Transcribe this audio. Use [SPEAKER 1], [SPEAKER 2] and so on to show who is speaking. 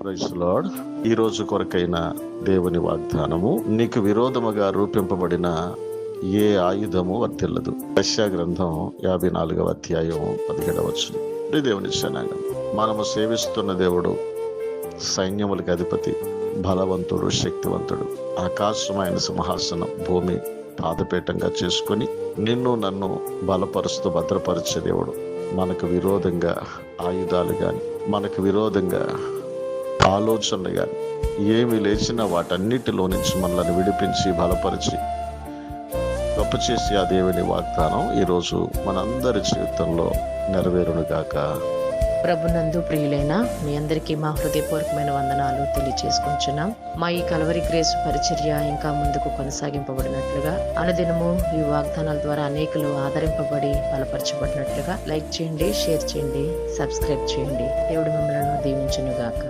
[SPEAKER 1] Praise lord. ఈ రోజు కొరకైన దేవుని వాగ్దానము, నీకు విరోధముగా రూపింపబడిన ఏ ఆయుధము వర్తిల్లదు. యెషయా గ్రంథం 54వ అధ్యాయం 17వ వచనం. దేవుని జనాంగం, మనము సేవిస్తున్న దేవుడు సైన్యములకు అధిపతి, బలవంతుడు, శక్తివంతుడు. ఆకాశం ఆయన సింహాసనం, భూమి పాదపీఠంగా చేసుకొని నిన్ను నన్ను బలపరుస్తూ భద్రపరిచే దేవుడు. మనకు విరోధంగా ఆయుధాలు కానీ, మనకు విరోధంగా ఆలోచనలు కానీ ఏమి లేచినా వాటన్నిటిలో నుంచి మనల్ని విడిపించి బలపరిచి గొప్ప చేసి ఆ దేవుని వాగ్దానం ఈరోజు మనందరి జీవితంలో నెరవేరునుగాక.
[SPEAKER 2] ప్రభునందు ప్రియులైన మీ అందరికీ మా హృదయపూర్వకమైన వందనాలు తెలియచేసుకుంటున్నాం. మా ఈ కల్వరి గ్రేస్ పరిచర్య ఇంకా ముందుకు కొనసాగింపబడినట్లుగా, అనుదినము ఈ వాగ్దానాల ద్వారా అనేకులు ఆదరింపబడి బలపరచబడినట్లుగా లైక్ చేయండి, షేర్ చేయండి, సబ్స్క్రైబ్ చేయండి. దేవుడు మిమ్మల్ని దీవించునుగాక.